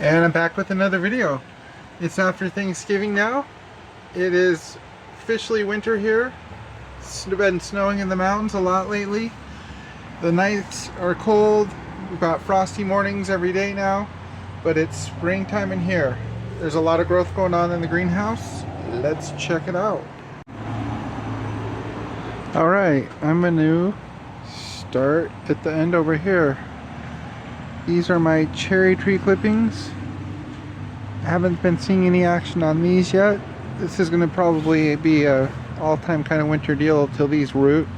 And I'm back with another video. It's after Thanksgiving now. It is officially winter here. It's been snowing in the mountains a lot lately. The nights are cold. We've got frosty mornings every day now, but it's springtime in here. There's a lot of growth going on in the greenhouse. Let's check it out. Alright, I'm gonna start at the end over here. These are my cherry tree clippings. I haven't been seeing any action on these yet. This is going to probably be a all-time kind of winter deal until these root.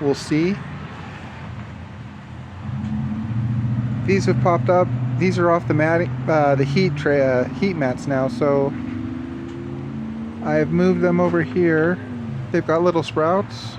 We'll see. These have popped up. These are off the heat mats now, so I've moved them over here. They've got little sprouts.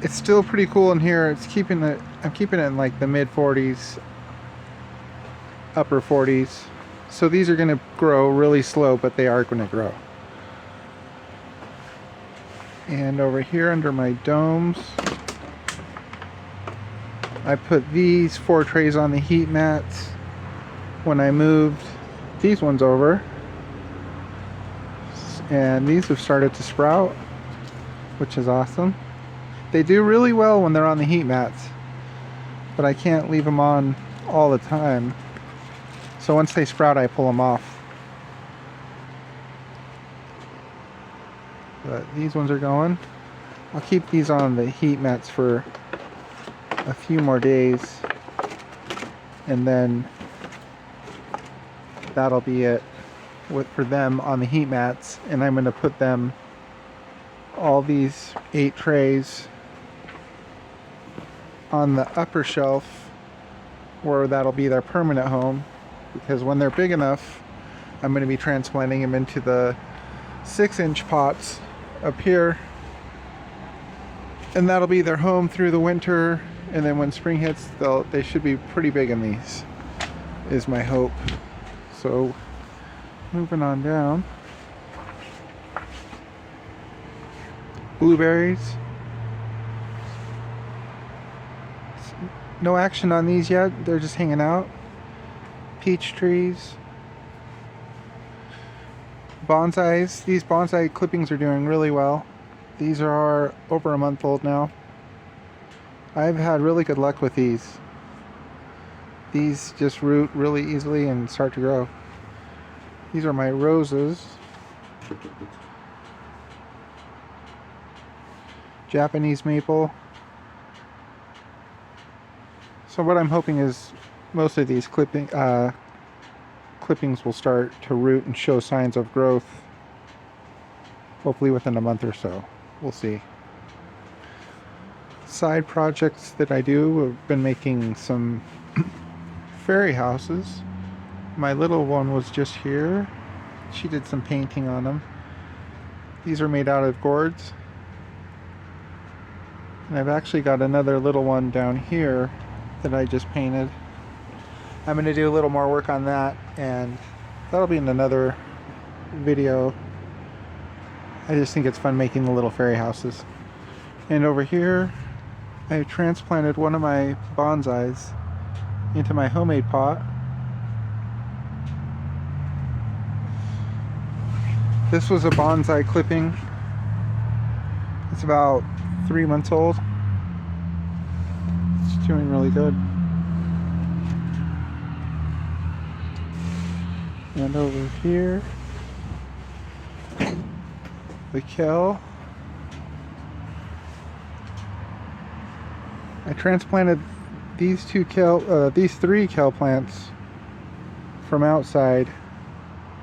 It's still pretty cool in here. I'm keeping it in like the mid 40s, upper 40s. So these are going to grow really slow, but they are going to grow. And over here under my domes, I put these 4 trays on the heat mats when I moved these ones over. And these have started to sprout, which is awesome. They do really well when they're on the heat mats, but I can't leave them on all the time. So once they sprout, I pull them off. But these ones are going. I'll keep these on the heat mats for a few more days, and then that'll be it for them on the heat mats. And I'm going to put them, all these 8 trays, on the upper shelf where that'll be their permanent home, because when they're big enough, I'm going to be transplanting them into the 6-inch pots up here, and that'll be their home through the winter. And then when spring hits, they should be pretty big in these, is my hope. So moving on down, blueberries. No action on these yet, they're just hanging out. Peach trees. Bonsais. These bonsai clippings are doing really well. These are over a month old now. I've had really good luck with these. These just root really easily and start to grow. These are my roses. Japanese maple. So what I'm hoping is most of these clippings will start to root and show signs of growth, hopefully within a month or so. We'll see. Side projects that I do, I've been making some fairy houses. My little one was just here. She did some painting on them. These are made out of gourds. And I've actually got another little one down here that I just painted. I'm going to do a little more work on that, and that'll be in another video. I just think it's fun making the little fairy houses. And over here, I transplanted one of my bonsais into my homemade pot. This was a bonsai clipping. It's about 3 months old. It's doing really good. And over here, the kale. I transplanted these 3 kale plants from outside,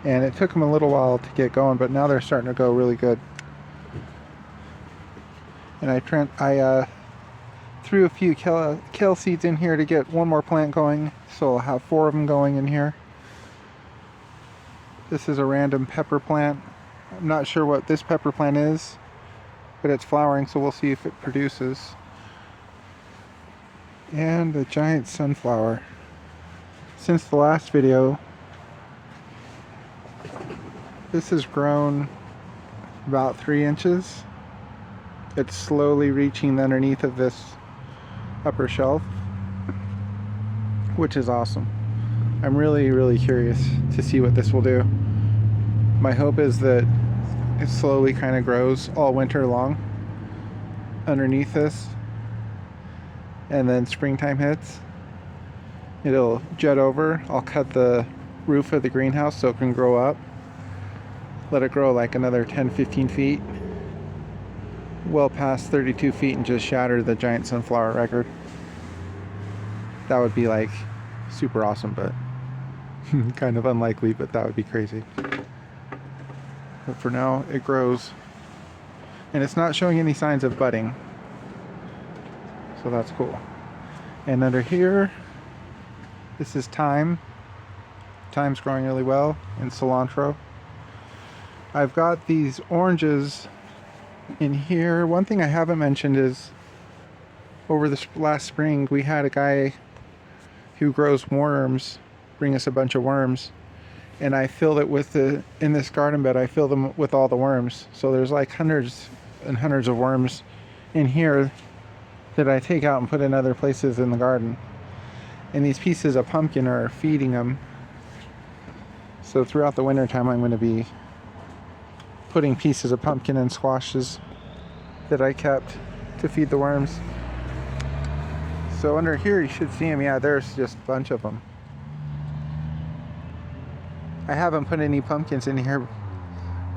and it took them a little while to get going, but now they're starting to go really good. And I threw a few kale seeds in here to get one more plant going, so I'll have 4 of them going in here. This is a random pepper plant. I'm not sure what this pepper plant is, but it's flowering, so we'll see if it produces. And a giant sunflower. Since the last video, this has grown about 3 inches. It's slowly reaching underneath of this upper shelf. which is awesome. I'm really curious to see what this will do. My hope is that it slowly kind of grows all winter long underneath this, and then springtime hits, it'll jet over. I'll cut the roof of the greenhouse so it can grow up, let it grow like another 10-15 feet, well past 32 feet, and just shatter the giant sunflower record. That would be like super awesome, but kind of unlikely, but that would be crazy. But for now, it grows. And it's not showing any signs of budding. So that's cool. And under here, this is thyme. Thyme's growing really well, and cilantro. I've got these oranges in here. One thing I haven't mentioned is over this last spring, we had a guy who grows worms bring us a bunch of worms, and I filled it with in this garden bed, I filled them with all the worms. So there's like hundreds and hundreds of worms in here that I take out and put in other places in the garden. And these pieces of pumpkin are feeding them. So throughout the winter time, I'm going to be putting pieces of pumpkin and squashes that I kept to feed the worms. So under here, you should see them. Yeah, there's just a bunch of them. I haven't put any pumpkins in here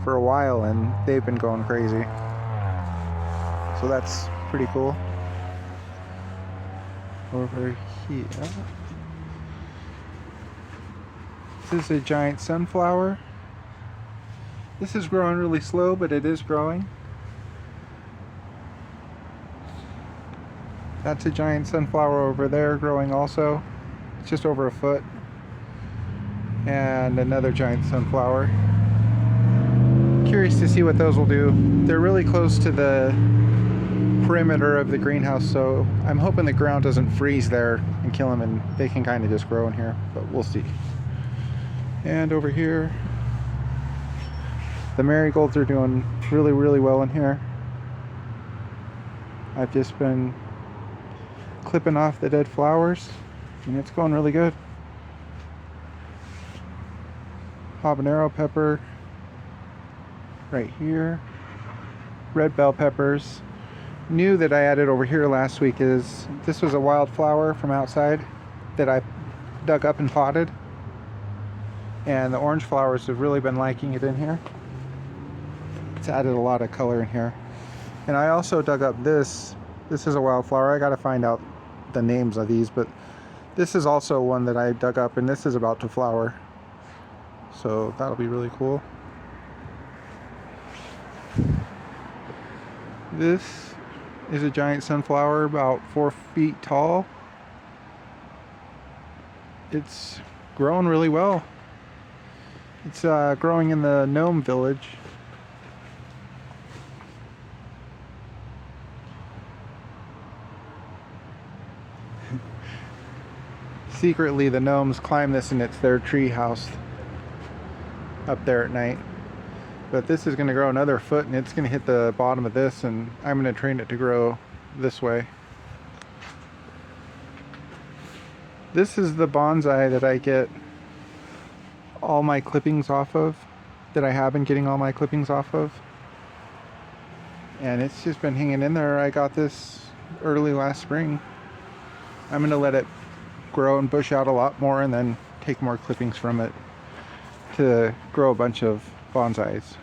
for a while, and they've been going crazy. So that's pretty cool. Over here, this is a giant sunflower. This is growing really slow, but it is growing. That's a giant sunflower over there growing also. It's just over a foot. And another giant sunflower. Curious to see what those will do. They're really close to the perimeter of the greenhouse, so I'm hoping the ground doesn't freeze there and kill them, and they can kind of just grow in here, but we'll see. And over here, the marigolds are doing really well in here. I've just been clipping off the dead flowers, and it's going really good. Habanero pepper right here. Red bell peppers. New that I added over here last week is this was a wildflower from outside that I dug up and potted, and the orange flowers have really been liking it in here. It's added a lot of color in here. And I also dug up this is a wildflower. I gotta find out the names of these, but this is also one that I dug up, and this is about to flower, so that'll be really cool. This is a giant sunflower about 4 feet tall. It's growing really well. It's growing in the gnome village. Secretly, the gnomes climb this, and it's their tree house up there at night. But this is going to grow another foot, and it's going to hit the bottom of this, and I'm going to train it to grow this way. This is the bonsai that I get all my clippings off of, that I have been getting all my clippings off of. And it's just been hanging in there. I got this early last spring. I'm going to let it grow and bush out a lot more, and then take more clippings from it to grow a bunch of bonsais.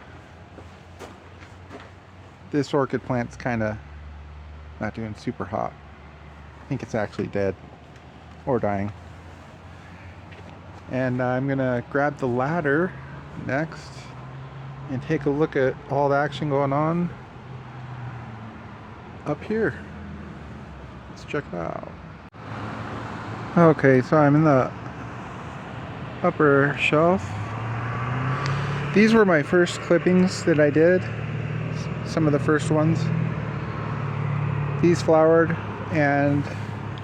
This orchid plant's kind of not doing super hot. I think it's actually dead or dying. And I'm gonna grab the ladder next and take a look at all the action going on up here. Let's check it out. Okay, so I'm in the upper shelf. These were my first clippings that I did, some of the first ones. These flowered, and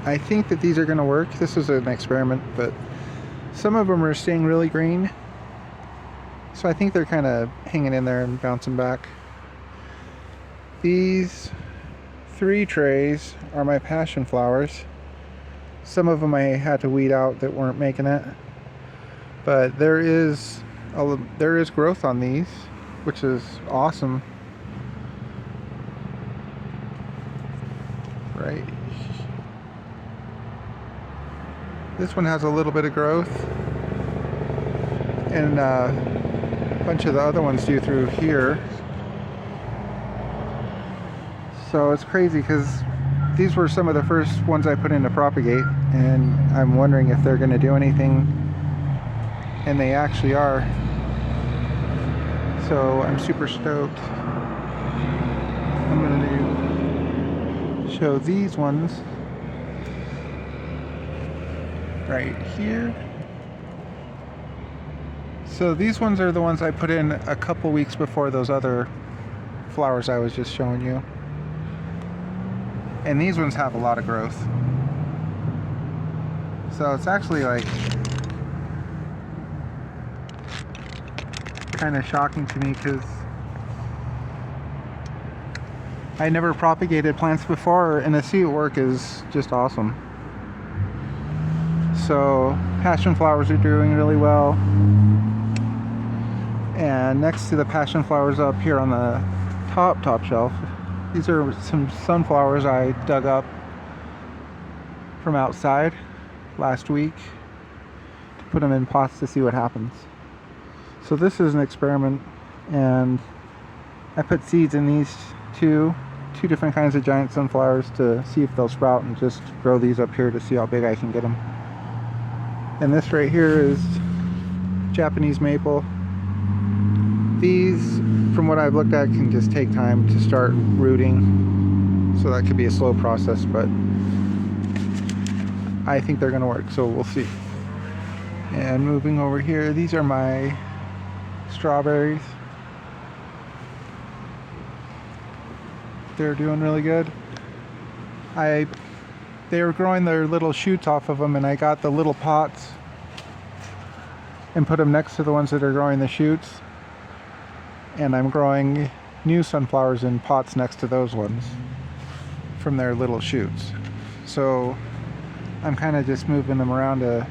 I think that these are going to work. This was an experiment, but some of them are staying really green, so I think they're kind of hanging in there and bouncing back. These 3 trays are my passion flowers. Some of them I had to weed out that weren't making it. But there is growth on these, which is awesome. Right. This one has a little bit of growth, and a bunch of the other ones do through here. So it's crazy because these were some of the first ones I put in to propagate, and I'm wondering if they're going to do anything, and they actually are. So I'm super stoked. I'm going to show these ones right here. So these ones are the ones I put in a couple weeks before those other flowers I was just showing you. And these ones have a lot of growth. So it's actually like kind of shocking to me because I never propagated plants before, and to see it work is just awesome. So passion flowers are doing really well. And next to the passion flowers up here on the top shelf, these are some sunflowers I dug up from outside last week to put them in pots to see what happens. So this is an experiment, and I put seeds in these two different kinds of giant sunflowers to see if they'll sprout, and just grow these up here to see how big I can get them. And this right here is Japanese maple. These, from what I've looked at, can just take time to start rooting, so that could be a slow process, but I think they're gonna work, so we'll see. And moving over here, these are my strawberries. They're doing really good. They were growing their little shoots off of them, and I got the little pots and put them next to the ones that are growing the shoots. And I'm growing new sunflowers in pots next to those ones from their little shoots. So I'm kind of just moving them around to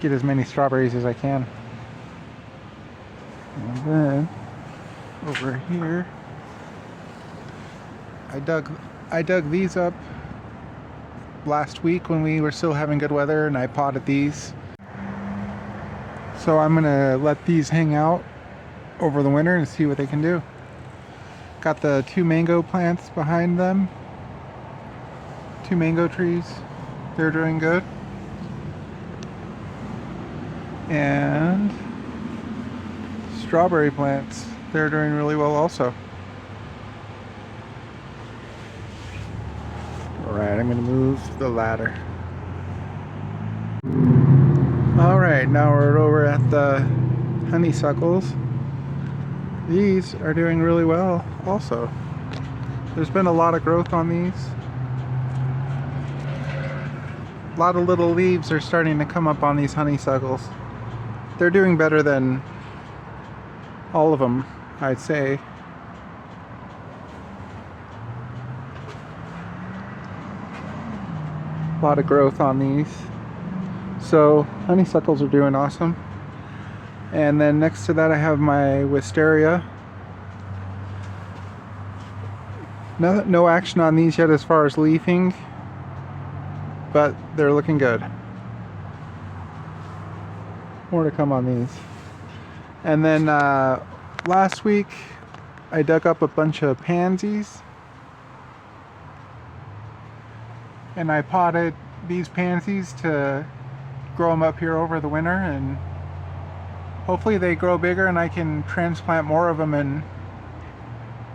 get as many strawberries as I can. And then over here, I dug these up last week when we were still having good weather, and I potted these. So I'm gonna let these hang out over the winter and see what they can do. Got the 2 mango plants behind them. 2 mango trees. They're doing good. And strawberry plants. They're doing really well also. Alright, I'm gonna move the ladder. Alright, now we're over at the honeysuckles. These are doing really well also. There's been a lot of growth on these. A lot of little leaves are starting to come up on these honeysuckles. They're doing better than all of them, I'd say. A lot of growth on these. So honeysuckles are doing awesome. And then next to that I have my wisteria. No action on these yet as far as leafing, but they're looking good. More to come on these. And then last week I dug up a bunch of pansies, and I potted these pansies to grow them up here over the winter, and hopefully they grow bigger and I can transplant more of them and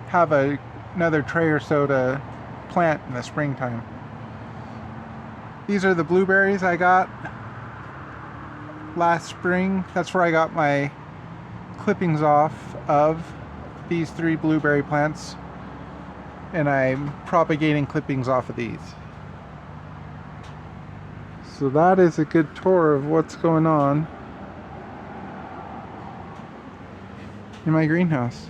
have another tray or so to plant in the springtime. These are the blueberries I got last spring. That's where I got my clippings off of these 3 blueberry plants, and I'm propagating clippings off of these. So that is a good tour of what's going on in my greenhouse.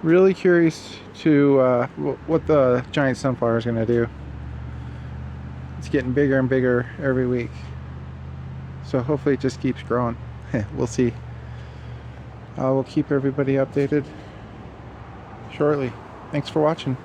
Really curious to what the giant sunflower is going to do. it's getting bigger and bigger every week. So hopefully it just keeps growing. We'll see. We'll keep everybody updated shortly. Thanks for watching.